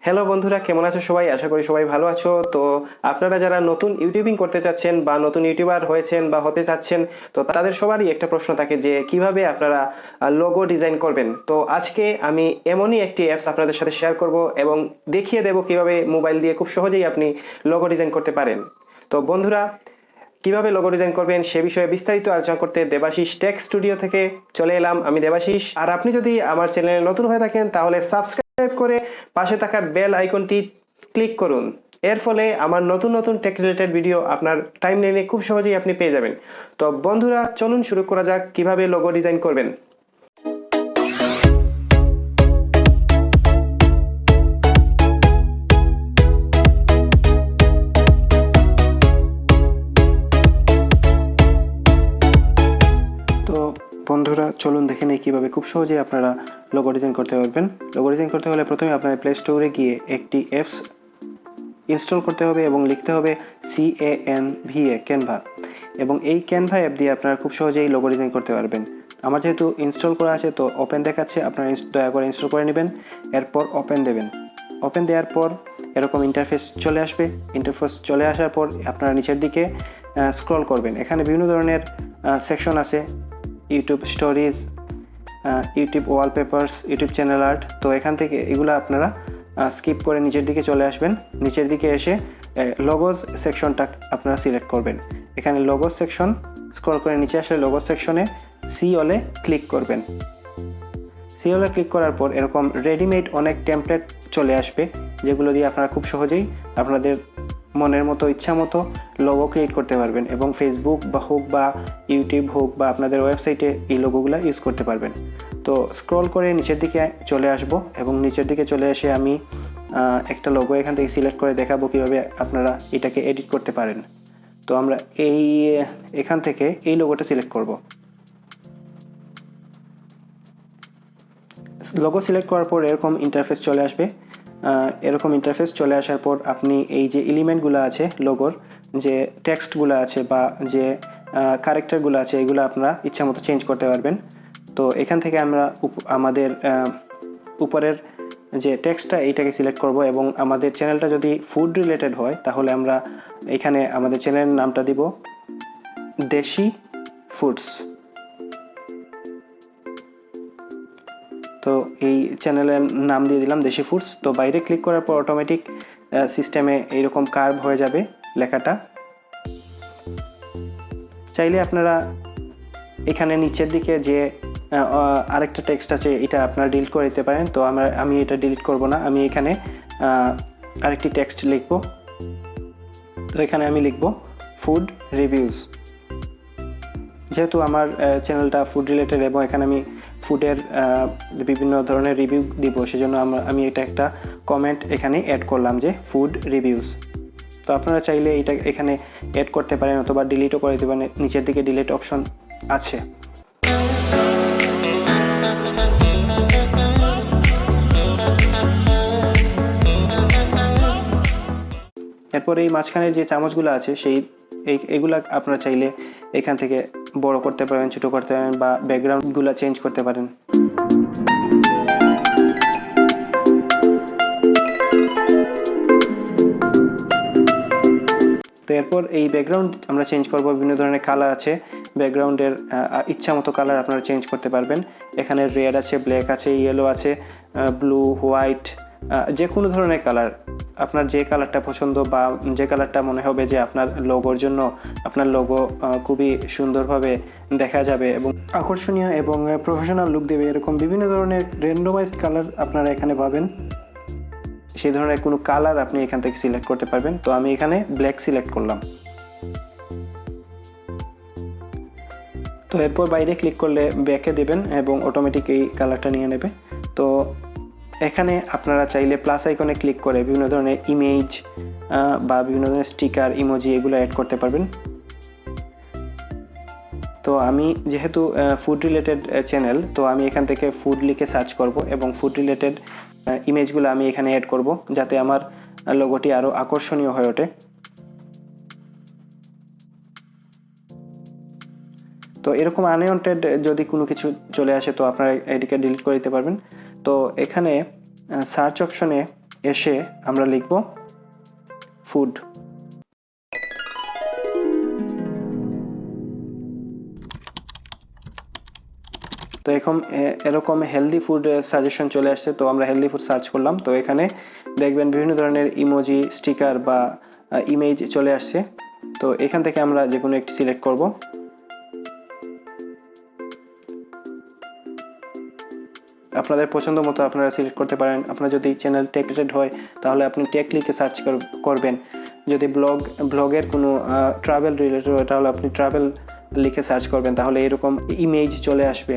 Hello বন্ধুরা, কেমন আছো সবাই? আশা করি সবাই ভালো আছো। তো আপনারা যারা নতুন ইউটিউবিং করতে চাচ্ছেন বা নতুন ইউটিউবার হয়েছেন বা হতে চাচ্ছেন, তো তাদের সবারই একটা প্রশ্ন থাকে যে কিভাবে আপনারা লোগো ডিজাইন করবেন। তো আজকে আমি এমনই একটি অ্যাপস আপনাদের সাথে শেয়ার করব এবং দেখিয়ে দেব কিভাবে মোবাইল দিয়ে খুব সহজেই আপনি লোগো ডিজাইন করতে পারেন। তো বন্ধুরা, কিভাবে লোগো ডিজাইন করবেন সে বিষয়ে বিস্তারিত আলোচনা করতে দেবাশিস টেক স্টুডিও থেকে চলে এলাম। আমি দেবাশিস, আর আপনি যদি আমার চ্যানেলে নতুন হয়ে থাকেন তাহলে সাবস্ক্রাইব করে পাশে থাকা বেল আইকনটি ক্লিক করুন। এর ফলে আমার নতুন নতুন টেক রিলেটেড ভিডিও আপনার টাইমলাইনে খুব সহজেই আপনি পেয়ে যাবেন। তো বন্ধুরা, চলুন শুরু করা যাক কিভাবে লোগো ডিজাইন করবেন। তো বন্ধুরা, চলুন দেখে নেই কীভাবে খুব সহজেই আপনারা লোগো ডিজাইন করতে পারবেন। লোগো ডিজাইন করতে হলে প্রথমে আপনার প্লে স্টোরে গিয়ে একটি অ্যাপস ইনস্টল করতে হবে এবং লিখতে হবে CANVA ক্যানভা, এবং এই ক্যানভা অ্যাপ দিয়ে আপনারা খুব সহজেই লোগো ডিজাইন করতে পারবেন। আমার যেহেতু ইনস্টল করা আছে তো ওপেন দেখাচ্ছে, আপনারা দয়া করে ইনস্টল করে নেবেন। এরপর ওপেন দেবেন। ওপেন দেওয়ার পর এরকম ইন্টারফেস চলে আসবে। ইন্টারফেস চলে আসার পর আপনারা নিচের দিকে স্ক্রল করবেন। এখানে বিভিন্ন ধরনের সেকশন আছে, YouTube stories, YouTube wallpapers, YouTube channel art. তো এখান থেকে এগুলো আপনারা স্কিপ করে নিচের দিকে চলে আসবেন। নিচের দিকে এসে লোগোস সেকশনটা আপনারা সিলেক্ট করবেন। এখানে লোগোস সেকশন স্ক্রল করে নিচে আসলে লোগোস সেকশনে সি অলে ক্লিক করবেন। সি অলে ক্লিক করার পর এরকম রেডিমেড অনেক টেমপ্লেট চলে আসবে, যেগুলো দিয়ে আপনারা খুব সহজেই আপনাদের মনের মতো ইচ্ছা মতো লোগো ক্রিয়েট করতে পারবেন এবং ফেসবুক বা হোক বা ইউটিউব হোক বা আপনাদের ওয়েবসাইটে এই লোগোগুলো ইউজ করতে পারবেন। তো স্ক্রল করে নিচের দিকে চলে আসব এবং নিচের দিকে চলে এসে আমি একটা লোগো এখান থেকে সিলেক্ট করে দেখাবো কীভাবে আপনারা এটাকে এডিট করতে পারেন। তো আমরা এখান থেকে এই লোগোটা সিলেক্ট করব। লোগো সিলেক্ট করার পর এরকম ইন্টারফেস চলে আসবে। এরকম ইন্টারফেস চলে আসার পর আপনি এই যে এলিমেন্টগুলো আছে লোগোর, যে টেক্সটগুলো আছে বা যে ক্যারেক্টারগুলো আছে, এগুলো আপনারা ইচ্ছা মতো চেঞ্জ করতে পারবেন। তো এখান থেকে আমরা আমাদের উপরের যে টেক্সটটা এইটাকে সিলেক্ট করব এবং আমাদের চ্যানেলটা যদি ফুড রিলেটেড হয় তাহলে আমরা এখানে আমাদের চ্যানেলের নামটা দিব দেশি ফুডস। তো এই চ্যানেলের নাম দিয়ে দিলাম দেশি ফুডস। তো বাইরে ক্লিক করার পর অটোমেটিক সিস্টেমে এইরকম কার্ভ হয়ে যাবে লেখাটা। চাইলে আপনারা এখানে নিচের দিকে যে আরেকটা টেক্সট আছে এটা আপনারা ডিলিট করে দিতে পারেন। তো আমি এটা ডিলিট করব না, আমি এখানে আরেকটি টেক্সট লিখব। তো এখানে আমি লিখব ফুড রিভিউজ। যেহেতু আমার চ্যানেলটা ফুড রিলেটেড এবং এখানে আমি ফুডের বিভিন্ন ধরনের রিভিউ দিব, সেজন্য আমি এটা একটা কমেন্ট এখানে অ্যাড করলাম যে ফুড রিভিউজ। তো আপনারা চাইলে এটা এখানে অ্যাড করতে পারেন অথবা ডিলিটও করে দিতে পারেন, নিচের দিকে ডিলিট অপশন আছে। এরপর এই মাঝখানের যে চামচগুলো আছে এগুলা আপনারা চাইলে এখান থেকে বড় করতে পারেন, ছোটো করতে পারেন বা ব্যাকগ্রাউন্ডগুলো চেঞ্জ করতে পারেন। তো এরপর এই ব্যাকগ্রাউন্ড আমরা চেঞ্জ করব। বিভিন্ন ধরনের কালার আছে ব্যাকগ্রাউন্ডের, ইচ্ছা মতো কালার আপনারা চেঞ্জ করতে পারবেন। এখানে রেড আছে, ব্ল্যাক আছে, ইয়েলো আছে, ব্লু, হোয়াইট, যে কোনো ধরনের কালার, আপনার যে কালারটা পছন্দ বা যে কালারটা মনে হবে যে আপনার লোগোর জন্য আপনার লোগো খুবই সুন্দরভাবে দেখা যাবে এবং আকর্ষণীয় এবং প্রফেশনাল লুক দেবে, এরকম বিভিন্ন ধরনের র্যান্ডমাইজড কালার আপনারা এখানে পাবেন। সেই ধরনের কোনো কালার আপনি এখান থেকে সিলেক্ট করতে পারবেন। তো আমি এখানে ব্ল্যাক সিলেক্ট করলাম। তো এরপর বাইরে ক্লিক করলে ব্যাকে দেবেন এবং অটোমেটিক এই কালারটা নিয়ে নেবে। তো এখানে আপনারা চাইলে প্লাস আইকনে ক্লিক করে বিভিন্ন ধরনের ইমেজ বা বিভিন্ন ধরনের স্টিকার, ইমোজি এগুলো অ্যাড করতে পারবেন। তো আমি যেহেতু ফুড রিলেটেড চ্যানেল, তো আমি এখান থেকে ফুড লিখে সার্চ করব এবং ফুড রিলেটেড ইমেজগুলো আমি এখানে অ্যাড করব যাতে আমার লোগোটি আরও আকর্ষণীয় হয়ে ওঠে। তো এরকম আনওয়ান্টেড যদি কোনো কিছু চলে আসে তো আপনারা এটিকে ডিলিট করে দিতে পারবেন। তো এখানে সার্চ অপশনে এসে আমরা লিখব ফুড। তো এরকম হেলদি ফুড সাজেশন চলে আসছে। তো আমরা হেলদি ফুড সার্চ করলাম, তো এখানে দেখবেন বিভিন্ন ধরনের ইমোজি, স্টিকার বা ইমেজ চলে আসছে। তো এখান থেকে আমরা যে কোনো একটি সিলেক্ট করব। আপনাদের পছন্দ মতো আপনারা সিলেক্ট করতে পারেন। আপনার যদি চ্যানেল টেক রিলেটেড হয় তাহলে আপনি টেক লিখে সার্চ করবেন। যদি ব্লগের কোনো ট্রাভেল রিলেটেড হয় তাহলে আপনি ট্রাভেল লিখে সার্চ করবেন, তাহলে এরকম ইমেজ চলে আসবে।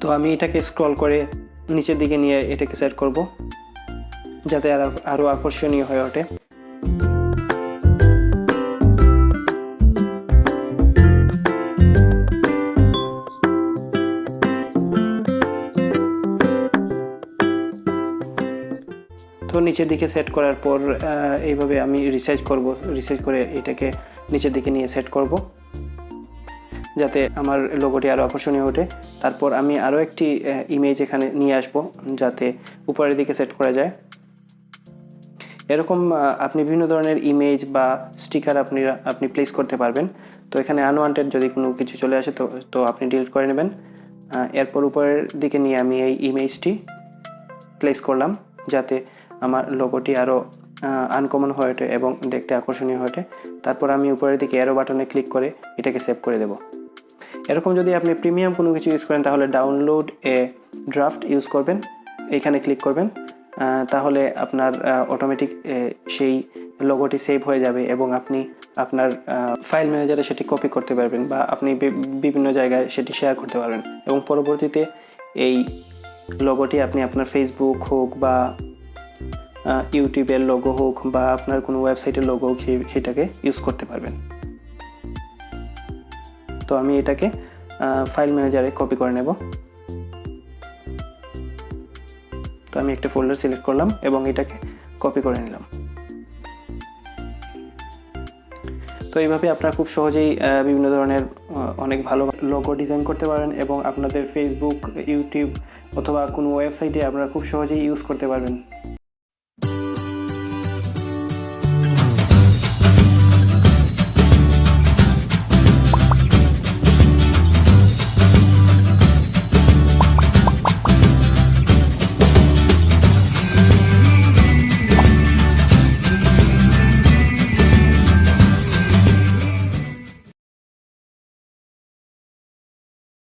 তো আমি এটাকে স্ক্রল করে নিচের দিকে নিয়ে এটাকে সেট করব যাতে আরও আকর্ষণীয় হয়ে ওঠে। তো নিচের দিকে সেট করার পর এইভাবে আমি রিসাইজ করে এটাকে নিচের দিকে নিয়ে সেট করব যাতে আমার লোগোটি আরও আকর্ষণীয় ওঠে। তারপর আমি আরও একটি ইমেজ এখানে নিয়ে আসব যাতে উপরের দিকে সেট করা যায়। এরকম আপনি বিভিন্ন ধরনের ইমেজ বা স্টিকার আপনি প্লেস করতে পারবেন। তো এখানে আনওয়ান্টেড যদি কোনো কিছু চলে আসে তো আপনি ডিলিট করে নেবেন। এরপর উপরের দিকে নিয়ে আমি এই ইমেজটি প্লেস করলাম যাতে আমার লোগোটি আরও আনকমন হয়ে ওঠে এবং দেখতে আকর্ষণীয় হয়ে ওঠে। তারপর আমি উপরের দিকে অ্যারো বাটনে ক্লিক করে এটাকে সেভ করে দেব। এরকম যদি আপনি প্রিমিয়াম কোনো কিছু ইউজ করেন তাহলে ডাউনলোড এ ড্রাফট ইউজ করবেন, এইখানে ক্লিক করবেন, তাহলে আপনার অটোমেটিক সেই লোগোটি সেভ হয়ে যাবে এবং আপনি আপনার ফাইল ম্যানেজারে সেটি কপি করতে পারবেন বা আপনি বিভিন্ন জায়গায় সেটি শেয়ার করতে পারবেন এবং পরবর্তীতে এই লোগোটি আপনি আপনার ফেসবুক হোক বা ইউটিউবের লোগো হোক বা আপনার কোনো ওয়েবসাইটের লোগো হোক সেটাকে ইউজ করতে পারবেন। তো আমি এটাকে ফাইল ম্যানেজারে কপি করে নেব। তো আমি একটা ফোল্ডার সিলেক্ট করলাম এবং এটাকে কপি করে নিলাম। তো এইভাবে আপনারা খুব সহজেই বিভিন্ন ধরনের অনেক ভালো লোগো ডিজাইন করতে পারেন এবং আপনাদের ফেসবুক, ইউটিউব অথবা কোনো ওয়েবসাইটে আপনারা খুব সহজেই ইউজ করতে পারবেন।